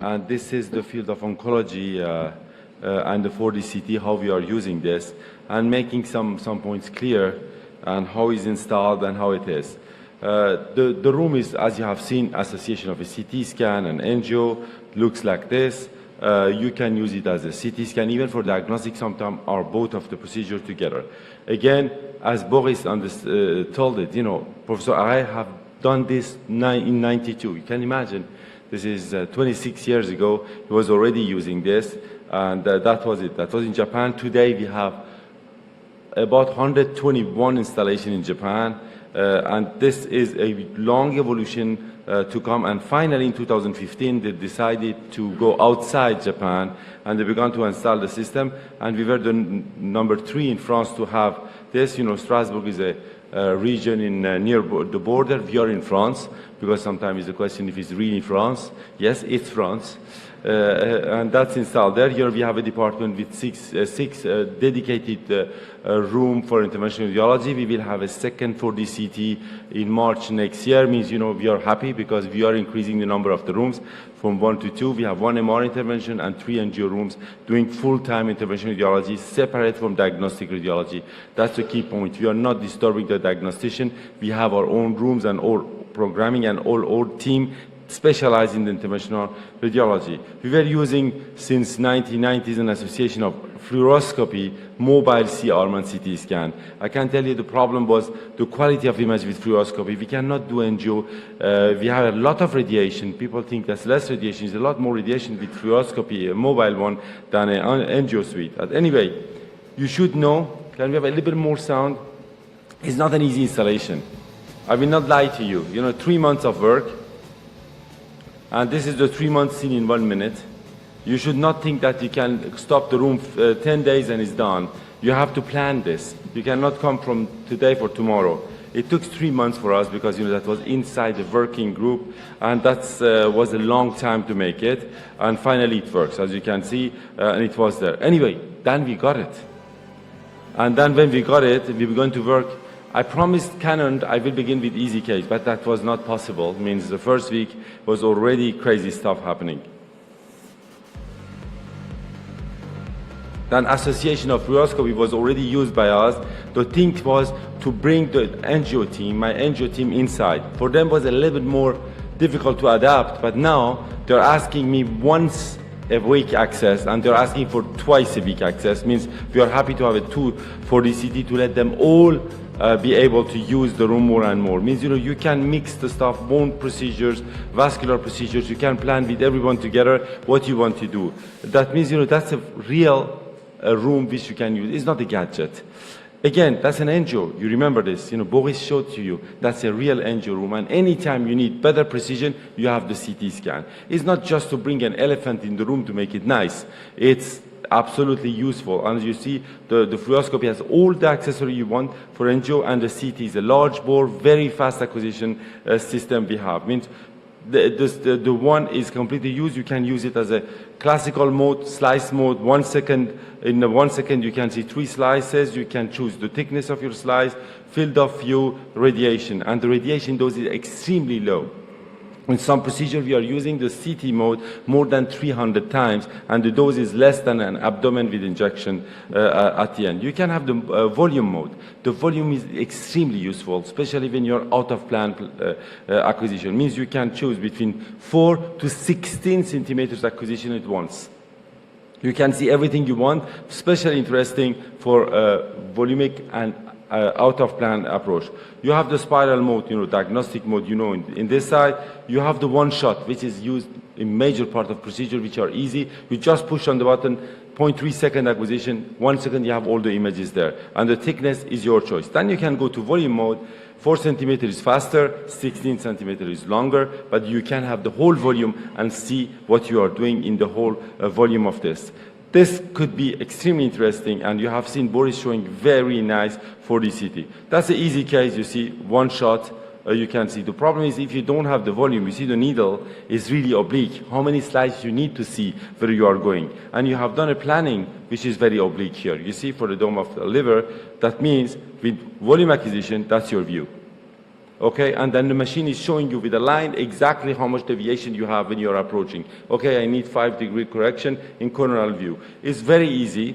and this is the field of oncology and the 4D CT, how we are using this, and making some points clear and how it's installed and how it is. The room is, as you have seen, association of a CT scan and angio, looks like this. You can use it as a CT scan, even for diagnostic sometimes, or both of the procedure together. Again, as Boris told it, you know, Professor, I have done this in 92. You can imagine, this is 26 years ago, he was already using this, and that was it. That was in Japan. Today we have about 121 installations in Japan, and this is a long evolution to come. And finally, in 2015, they decided to go outside Japan, and they began to install the system. And we were the number 3 in France to have this. You know, Strasbourg is a region in near the border. We are in France, because sometimes the question if it's really France. Yes, it's France. And that's installed there. Here we have a department with six dedicated room for interventional radiology. We will have a second 4D CT in March next year. Means, you know, we are happy because we are increasing the number of the rooms from 1 to 2. We have 1 MR intervention and 3 angio rooms doing full-time interventional radiology, separate from diagnostic radiology. That's the key point. We are not disturbing the diagnostician. We have our own rooms and all programming and all team specialized in the interventional radiology. We were using, since 1990s, an association of fluoroscopy, mobile C-arm and CT scan. I can tell you the problem was the quality of image with fluoroscopy. We cannot do angio. We have a lot of radiation. People think that's less radiation. There's a lot more radiation with fluoroscopy, a mobile one, than an angio suite. But anyway, you should know, can we have a little bit more sound? It's not an easy installation. I will not lie to you. You know, 3 months of work, and this is the 3 months seen in 1 minute. You should not think that you can stop the room 10 days and it's done. You have to plan this. You cannot come from today for tomorrow. It took 3 months for us because, you know, that was inside the working group, and that was a long time to make it. And finally it works, as you can see, and it was there. Anyway, then we got it. And then when we got it, we began to work. I promised Canon I will begin with easy case, but that was not possible. It means the first week was already crazy stuff happening. Then association of fluoroscopy was already used by us. The thing was to bring the angio team, my angio team, inside. For them it was a little bit more difficult to adapt, but now they're asking me once a week access, and they're asking for twice a week access. Means we are happy to have a 2 for DCT to let them all be able to use the room more and more. Means, you know, you can mix the stuff, bone procedures, vascular procedures. You can plan with everyone together what you want to do. That means, you know, that's a real room which you can use. It's not a gadget. Again, that's an angio. You remember this. You know, Boris showed to you. That's a real angio room. And anytime you need better precision, you have the CT scan. It's not just to bring an elephant in the room to make it nice. It's absolutely useful. And as you see, the fluoroscopy has all the accessory you want for angio, and the CT is a large bore, very fast acquisition system we have. Means the one is completely used. You can use it as a classical mode, slice mode, 1 second. In the 1 second, you can see 3 slices. You can choose the thickness of your slice, field of view, radiation. And the radiation dose is extremely low. In some procedure, we are using the CT mode more than 300 times, and the dose is less than an abdomen with injection at the end. You can have the volume mode. The volume is extremely useful, especially when you're out of plan acquisition. It means you can choose between 4 to 16 centimeters acquisition at once. You can see everything you want, especially interesting for volumic and out-of-plan approach. You have the spiral mode, you know, diagnostic mode, you know, in this side. You have the one shot, which is used in major part of procedure, which are easy. You just push on the button, 0.3 second acquisition, 1 second you have all the images there. And the thickness is your choice. Then you can go to volume mode. 4 centimeters is faster, 16 centimeters is longer, but you can have the whole volume and see what you are doing in the whole volume of this. This could be extremely interesting, and you have seen Boris showing very nice 4D CT. That's an easy case. You see one shot, you can see. The problem is if you don't have the volume, you see the needle is really oblique. How many slides you need to see where you are going? And you have done a planning which is very oblique here. You see for the dome of the liver, that means with volume acquisition, that's your view. okay? And then the machine is showing you with a line exactly how much deviation you have when you're approaching. Okay, I need 5-degree correction in coronal view. It's very easy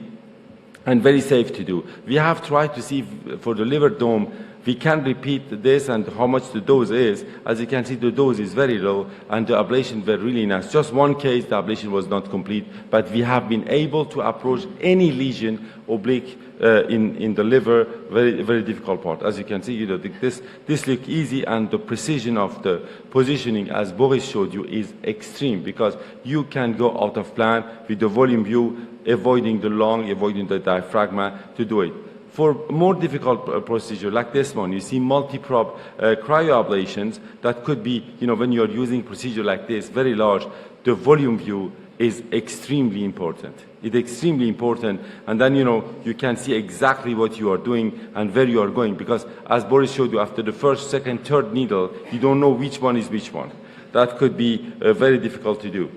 and very safe to do. We have tried to see if for the liver dome, we can repeat this and how much the dose is. As you can see, the dose is very low and the ablation were really nice. Just one case, the ablation was not complete, but we have been able to approach any lesion oblique in the liver, very, very difficult part. As you can see, this look easy, and the precision of the positioning, as Boris showed you, is extreme, because you can go out of plan with the volume view, avoiding the lung, avoiding the diaphragm to do it. For more difficult procedure like this one, you see multi-probe cryoablations that could be, when you're using procedure like this, very large, the volume view is extremely important. It's extremely important, and then, you can see exactly what you are doing and where you are going, because as Boris showed you, after the first, second, third needle, you don't know which one is which one. That could be very difficult to do.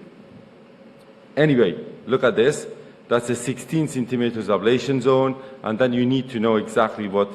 Anyway, look at this. That's a 16 centimeters ablation zone, and then you need to know exactly what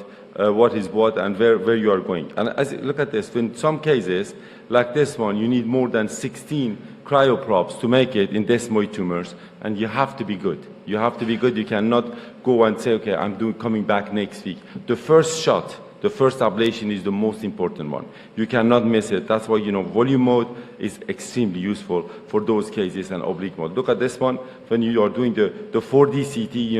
is what and where you are going. And look at this. In some cases, like this one, you need more than 16 cryoprobes to make it in desmoid tumors, and you have to be good. You have to be good. You cannot go and say, okay, I'm coming back next week. The first shot, the first ablation is the most important one. You cannot miss it. That's why, volume mode is extremely useful for those cases, and oblique mode. Look at this one. When you are doing the 4D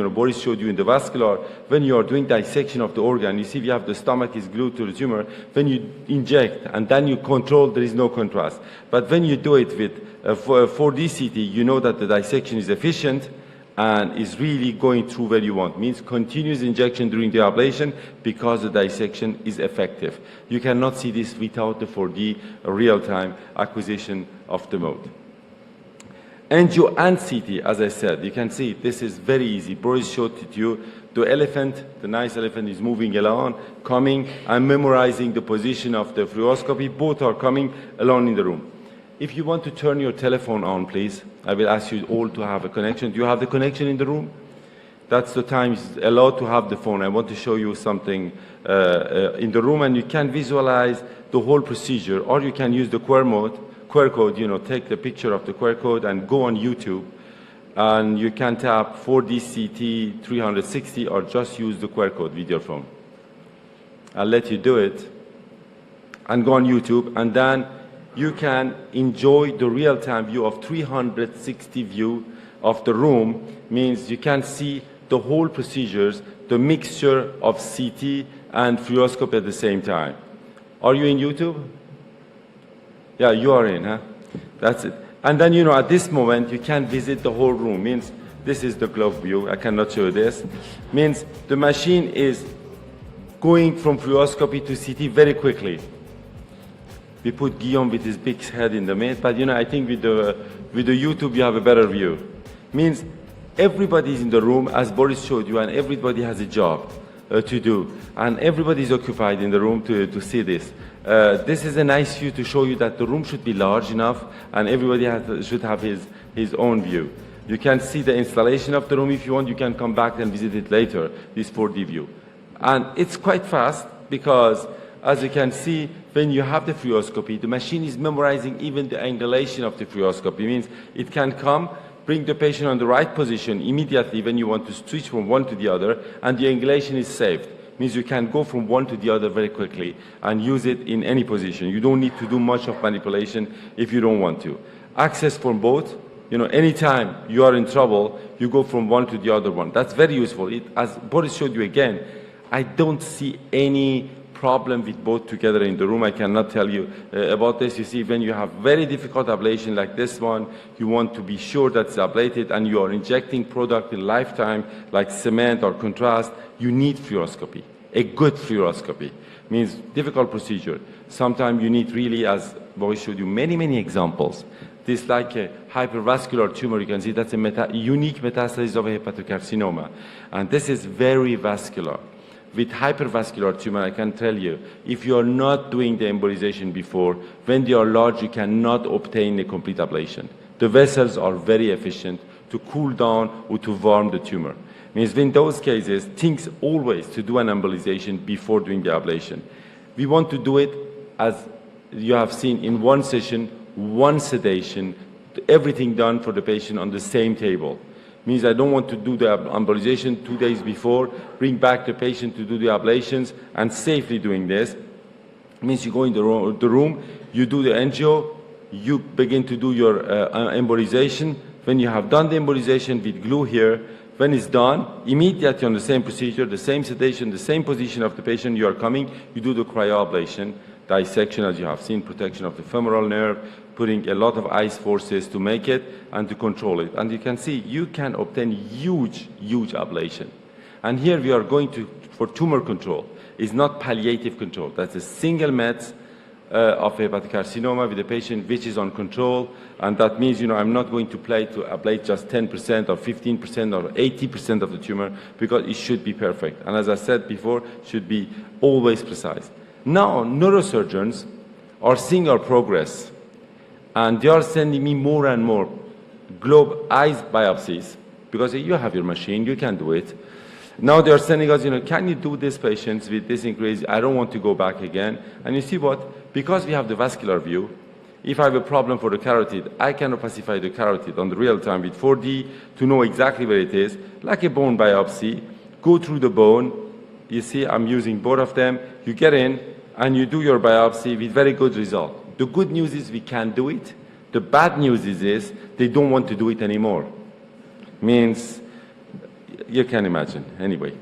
CT, Boris showed you in the vascular, when you are doing dissection of the organ, you see we have the stomach is glued to the tumor. When you inject and then you control, there is no contrast. But when you do it with 4D CT, you know that the dissection is efficient and is really going through where you want. Means continuous injection during the ablation, because the dissection is effective. You cannot see this without the 4D real-time acquisition of the mode. Angio and CT, as I said, you can see this is very easy. Boris showed it to you. The elephant, the nice elephant, is moving along, coming, and memorizing the position of the fluoroscopy. Both are coming along in the room. If you want to turn your telephone on, please, I will ask you all to have a connection. Do you have the connection in the room? That's the time it's allowed to have the phone. I want to show you something in the room, and you can visualize the whole procedure, or you can use the QR code, take the picture of the QR code and go on YouTube, and you can tap 4D CT 360 or just use the QR code with your phone. I'll let you do it and go on YouTube, and then you can enjoy the real-time view of 360 view of the room. Means you can see the whole procedures, the mixture of CT and fluoroscopy at the same time. Are you in YouTube? Yeah, you are in, huh? That's it. And then, at this moment, you can visit the whole room. Means this is the glove view. I cannot show you this. Means the machine is going from fluoroscopy to CT very quickly. We put Guillaume with his big head in the mid, but I think with the YouTube you have a better view. Means everybody is in the room, as Boris showed you, and everybody has a job to do, and everybody is occupied in the room to see this. This is a nice view to show you that the room should be large enough, and everybody should have his own view. You can see the installation of the room. If you want, you can come back and visit it later, this 4D view. And it's quite fast, because as you can see, when you have the fluoroscopy, the machine is memorizing even the angulation of the fluoroscopy. It means it can come, bring the patient on the right position immediately when you want to switch from one to the other, and the angulation is saved. It means you can go from one to the other very quickly and use it in any position. You don't need to do much of manipulation if you don't want to. Access from both. Anytime you are in trouble, you go from one to the other one. That's very useful. As Boris showed you again, I don't see any problem with both together in the room. I cannot tell you about this. You see, when you have very difficult ablation like this one, you want to be sure that it's ablated, and you are injecting product in lifetime like cement or contrast, you need fluoroscopy. A good fluoroscopy means difficult procedure. Sometimes you need really, as Boris showed you, many examples. This like a hypervascular tumor, you can see that's a unique metastasis of a hepatocarcinoma, and this is very vascular. With hypervascular tumor, I can tell you, if you are not doing the embolization before, when they are large, you cannot obtain a complete ablation. The vessels are very efficient to cool down or to warm the tumor. Means in those cases, think always to do an embolization before doing the ablation. We want to do it as you have seen in one session, one sedation, everything done for the patient on the same table. Means I don't want to do the embolization 2 days before, bring back the patient to do the ablations, and safely doing this. Means you go in the room, you do the angio, you begin to do your embolization. When you have done the embolization with glue here, when it's done, immediately on the same procedure, the same sedation, the same position of the patient, you are coming, you do the cryoablation, dissection as you have seen, protection of the femoral nerve, putting a lot of ice forces to make it and to control it. And you can see you can obtain huge, huge ablation. And here we are going for tumor control. It's not palliative control. That's a single meds of hepatic carcinoma with a patient which is on control, and that means, I'm not going to ablate just 10% or 15% or 80% of the tumor, because it should be perfect. And as I said before, it should be always precise. Now, neurosurgeons are seeing our progress, and they are sending me more and more globe eyes biopsies, because you have your machine, you can do it. Now they are sending us, can you do these patients with this increase? I don't want to go back again. And you see what? Because we have the vascular view, if I have a problem for the carotid, I can opacify the carotid on the real time with 4D to know exactly where it is, like a bone biopsy, go through the bone. You see, I'm using both of them. You get in and you do your biopsy with very good result. The good news is we can do it. The bad news is they don't want to do it anymore. Means, you can imagine. Anyway,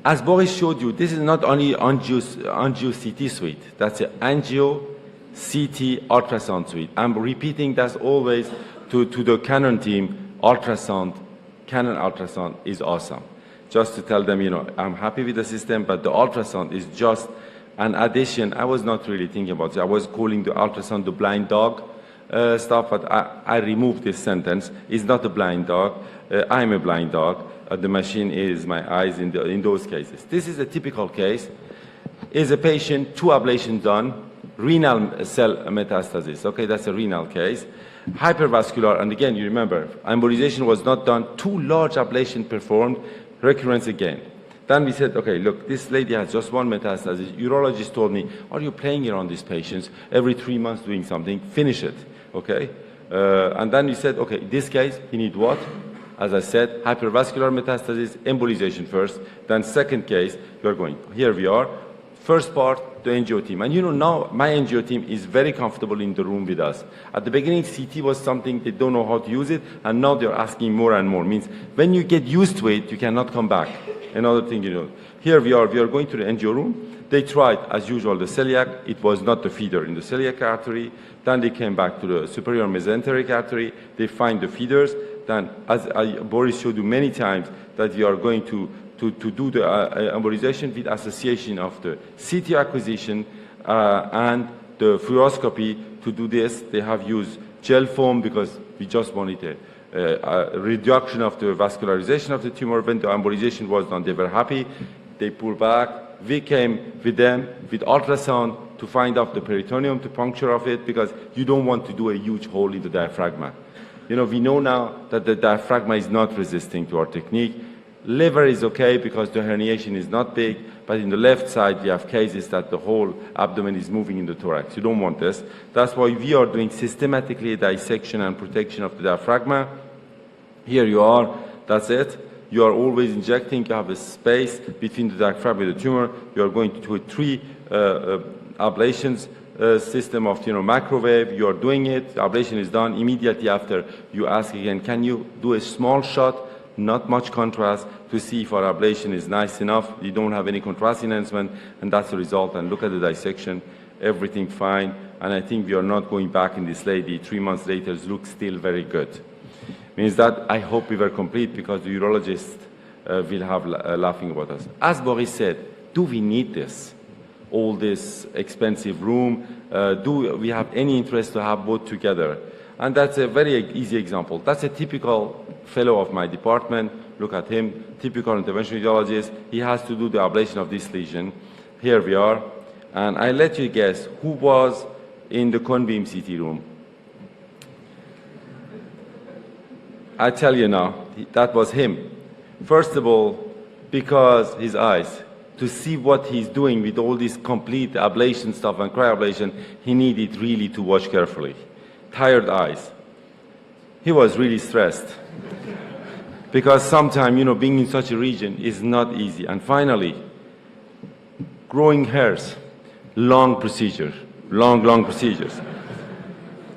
as Boris showed you, this is not only angio-CT suite. That's an angio-CT ultrasound suite. I'm repeating that always to the Canon team. Canon ultrasound is awesome. Just to tell them, I'm happy with the system, but the ultrasound is just an addition. I was not really thinking about it. I was calling the ultrasound the blind dog stuff, but I removed this sentence. It's not a blind dog. I'm a blind dog. The machine is my eyes in those cases. This is a typical case. Is a patient, 2 ablations done, renal cell metastasis. Okay, that's a renal case. Hypervascular, and again, you remember, embolization was not done, 2 large ablations performed, recurrence again. Then we said, okay, look, this lady has just 1 metastasis. Urologist told me, are you playing around these patients every 3 months doing something? Finish it, okay? And then we said, okay, this case, he need what? As I said, hypervascular metastasis, embolization first. Then second case, you're going. Here we are. First part, the NGO team. And now my NGO team is very comfortable in the room with us. At the beginning, CT was something they don't know how to use it, and now they're asking more and more. Means when you get used to it, you cannot come back. Another thing, Here we are going to the NGO room. They tried, as usual, the celiac. It was not the feeder in the celiac artery. Then they came back to the superior mesenteric artery. They find the feeders. Then, as Boris showed you many times, that we are going to do the embolization with association of the CT acquisition and the fluoroscopy. To do this, they have used gel foam because we just wanted a reduction of the vascularization of the tumor. When the embolization was done, they were happy. They pulled back. We came with them with ultrasound to find out the peritoneum, to puncture of it, because you don't want to do a huge hole in the diaphragm. We know now that the diaphragm is not resisting to our technique. Liver is okay because the herniation is not big, but in the left side we have cases that the whole abdomen is moving in the thorax. You don't want this. That's why we are doing systematically a dissection and protection of the diaphragm. Here you are. That's it. You are always injecting. You have a space between the diaphragm and the tumor. You are going to do 3 ablations. System of microwave. You are doing it. Ablation is done. Immediately after, you ask again, can you do a small shot, not much contrast, to see if our ablation is nice enough? You don't have any contrast enhancement, and that's the result. And look at the dissection, everything fine. And I think we are not going back in this lady. 3 months later, looks still very good. Means that I hope we were complete, because the urologist will have laughing about us. As Boris said, do we need this? All this expensive room, do we have any interest to have both together? And that's a very easy example. That's a typical fellow of my department. Look at him, typical interventional radiologist. He has to do the ablation of this lesion. Here we are. And I let you guess who was in the Conbeam CT room. I tell you now, that was him. First of all, because his eyes. to see what he's doing with all this complete ablation stuff and cryoablation, he needed really to watch carefully. Tired eyes. He was really stressed. Because sometimes, you know, being in such a region is not easy. And finally, growing hairs, long procedure, long procedures.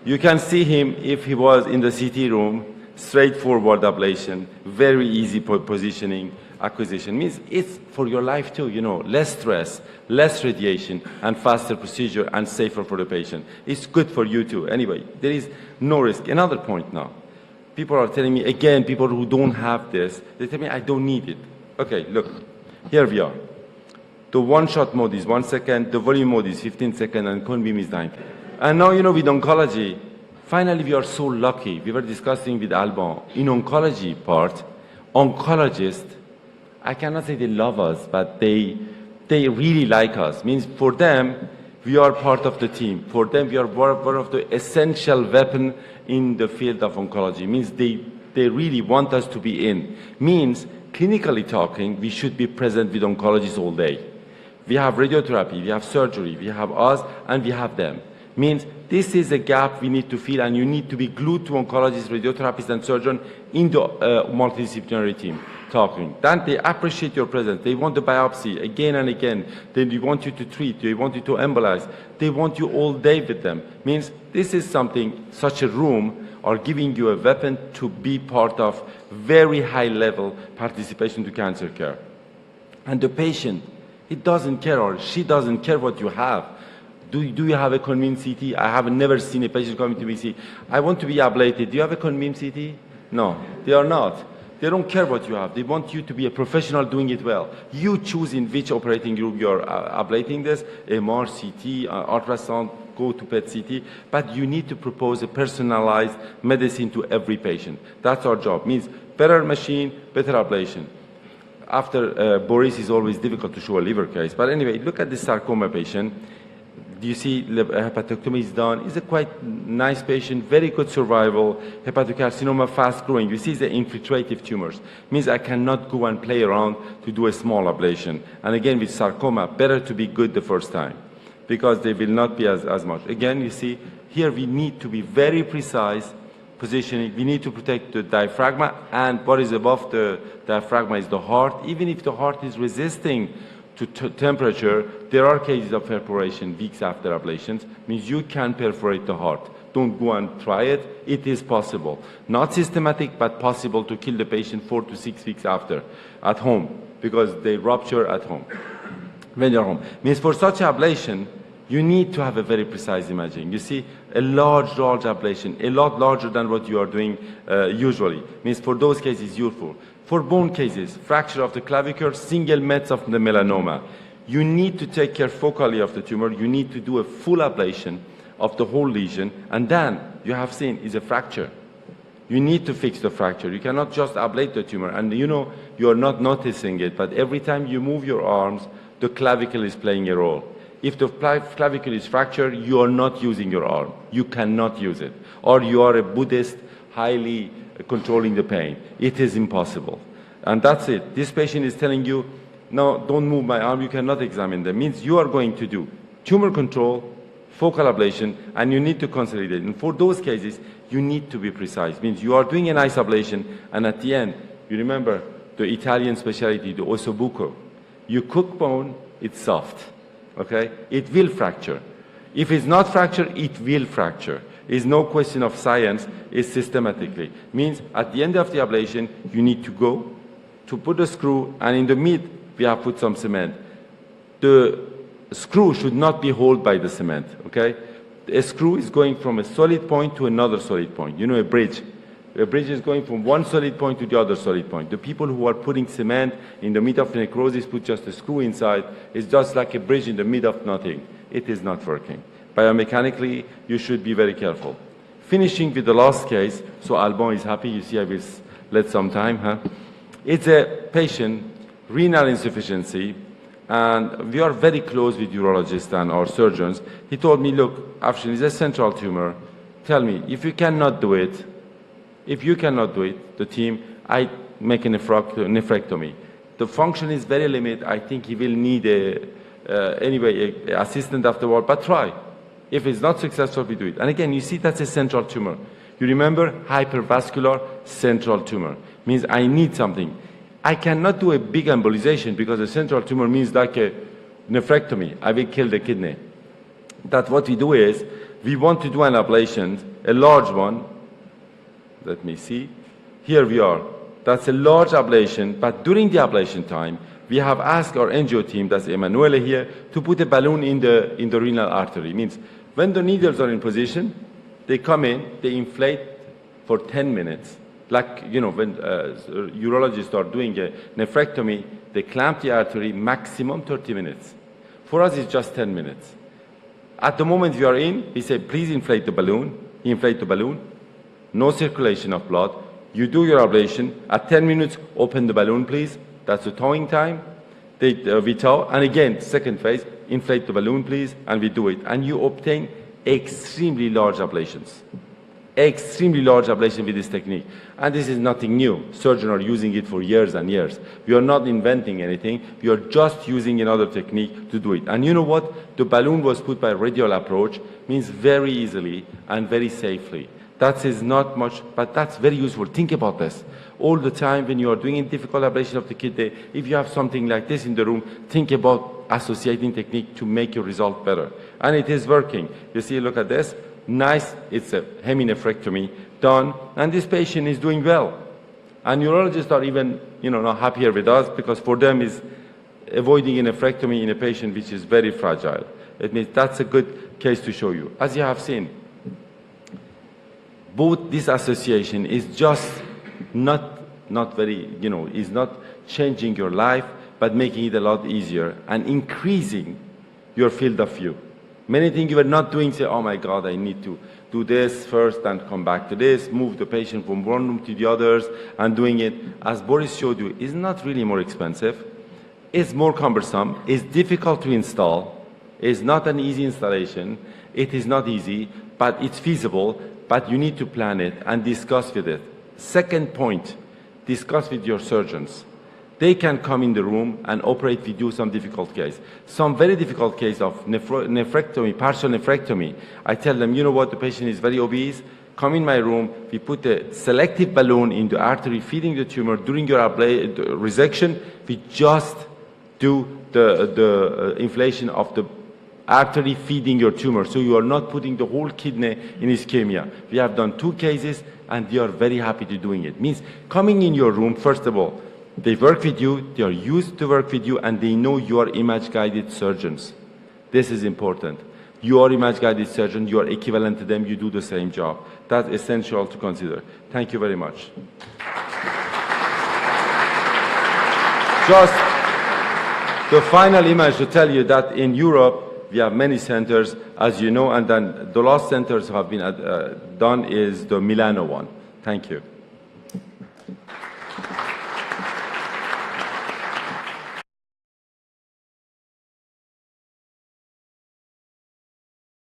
You can see him if he was in the CT room, straightforward ablation, very easy positioning, acquisition. Means it's for your life too, you know, less stress, less radiation, and faster procedure and safer for the patient. It's good for you too. Anyway, there is no risk. Another point now. People are telling me, again, people who don't have this, they tell me, I don't need it. Okay, look, here we are. The one-shot mode is 1 second, the volume mode is 15 seconds, and cone beam is 90. And now, you know, with oncology, finally we are so lucky. We were discussing with Alban, in oncology part, oncologists, I cannot say they love us, but they really like us. Means for them, we are part of the team. For them, we are one of the essential weapon in the field of oncology. Means they really want us to be in. Means, clinically talking, we should be present with oncologists all day. We have radiotherapy, we have surgery, we have us, and we have them. Means this is a gap we need to fill, and you need to be glued to oncologists, radiotherapists, and surgeons in the multidisciplinary team talking. Then they appreciate your presence. They want the biopsy again and again. Then they want you to treat. They want you to embolize. They want you all day with them. Means this is something, such a room are giving you a weapon to be part of very high level participation to cancer care. And the patient, he doesn't care, or she doesn't care what you have. Do you have a convenient CT? I have never seen a patient coming to me say, I want to be ablated. Do you have a convenient CT? No, they are not. They don't care what you have. They want you to be a professional doing it well. You choose in which operating room you're ablating this, MR, CT, ultrasound, go to PET CT, but you need to propose a personalized medicine to every patient. That's our job. Means better machine, better ablation. After Boris is always difficult to show a liver case. But anyway, look at the sarcoma patient. Do you see hepatectomy is done? He's a quite nice patient, very good survival, hepatocarcinoma fast growing. You see the infiltrative tumors. Means I cannot go and play around to do a small ablation. And again, with sarcoma, better to be good the first time because they will not be as much. Again, you see, here we need to be very precise positioning. We need to protect the diaphragm, and what is above the diaphragm is the heart. Even if the heart is resisting to temperature, there are cases of perforation weeks after ablations. Means you can perforate the heart. Don't go and try it. It is possible. Not systematic, but possible to kill the patient 4 to 6 weeks after at home because they rupture at home. When you're home. Means for such ablation, you need to have a very precise imaging. You see, a large ablation, a lot larger than what you are doing usually. Means for those cases, useful. For bone cases, fracture of the clavicle, single mets of the melanoma, you need to take care focally of the tumor. You need to do a full ablation of the whole lesion, and then you have seen is a fracture. You need to fix the fracture. You cannot just ablate the tumor, and you know you are not noticing it, but every time you move your arms, the clavicle is playing a role. If the clavicle is fractured, you are not using your arm. You cannot use it. Or you are a Buddhist, highly controlling the pain. It is impossible. And that's it. This patient is telling you, no, don't move my arm, you cannot examine them. Means you are going to do tumor control, focal ablation, and you need to consolidate. And for those cases, you need to be precise. Means you are doing a nice ablation, and at the end, you remember the Italian specialty, the ossobuco. You cook bone, it's soft. Okay? It will fracture. If it's not fractured, it will fracture. It's no question of science, it's systematically. Means at the end of the ablation, you need to go to put a screw, and in the mid, we have put some cement. The screw should not be held by the cement, okay? A screw is going from a solid point to another solid point. You know, a bridge. A bridge is going from one solid point to the other solid point. The people who are putting cement in the mid of necrosis put just a screw inside. It's just like a bridge in the mid of nothing. It is not working. Biomechanically, you should be very careful. Finishing with the last case, so Alban is happy. You see, I will let some time, huh? It's a patient, renal insufficiency, and we are very close with urologists and our surgeons. He told me, look, Afshin, it's a central tumor. Tell me, if you cannot do it, the team, I make a nephrectomy. The function is very limited. I think he will need anyway, a assistant afterward, but try. If it's not successful, we do it. And again, you see that's a central tumor. You remember hypervascular central tumor. Means I need something. I cannot do a big embolization because a central tumor means like a nephrectomy. I will kill the kidney. That's what we do is, we want to do an ablation, a large one. Let me see. Here we are. That's a large ablation, but during the ablation time, we have asked our angio team, that's Emanuele here, to put a balloon in the renal artery. Means when the needles are in position, they come in, they inflate for 10 minutes. Like, you know, when urologists are doing a nephrectomy, they clamp the artery maximum 30 minutes. For us, it's just 10 minutes. At the moment we are in, we say, please inflate the balloon. Inflate the balloon. No circulation of blood. You do your ablation. At 10 minutes, open the balloon, please. That's the towing time. We tow. And again, second phase, inflate the balloon, please, and we do it. And you obtain extremely large ablations. Extremely large ablation with this technique. And this is nothing new. Surgeons are using it for years and years. We are not inventing anything. We are just using another technique to do it. And you know what? The balloon was put by radial approach, means very easily and very safely. That is not much, but that's very useful. Think about this. All the time when you are doing a difficult ablation of the kidney, if you have something like this in the room, think about associating technique to make your result better. And it is working. You see, look at this. Nice, it's a heminephrectomy done, and this patient is doing well. And urologists are even, not happier with us because for them is avoiding a nephrectomy in a patient which is very fragile. It means that's a good case to show you. As you have seen, both this association is just not very, is not changing your life, but making it a lot easier and increasing your field of view. Many things you were not doing, say, oh my God, I need to do this first and come back to this, move the patient from one room to the others, and doing it, as Boris showed you, is not really more expensive. It's more cumbersome. It's difficult to install. It's not an easy installation. It is not easy, but it's feasible, but you need to plan it and discuss with it. Second point, discuss with your surgeons. They can come in the room and operate with you some difficult case. Some very difficult case of nephrectomy, partial nephrectomy. I tell them, you know what, the patient is very obese. Come in my room. We put a selective balloon in the artery feeding the tumor. During your resection, we just do the inflation of the artery feeding your tumor. So you are not putting the whole kidney in ischemia. We have done 2 cases, and they are very happy to doing it. Means coming in your room, first of all, they work with you, they are used to work with you, and they know you are image-guided surgeons. This is important. You are image-guided surgeon, you are equivalent to them, you do the same job. That's essential to consider. Thank you very much. Just the final image to tell you that in Europe, we have many centers, as you know, and then the last centers have been done is the Milano one. Thank you.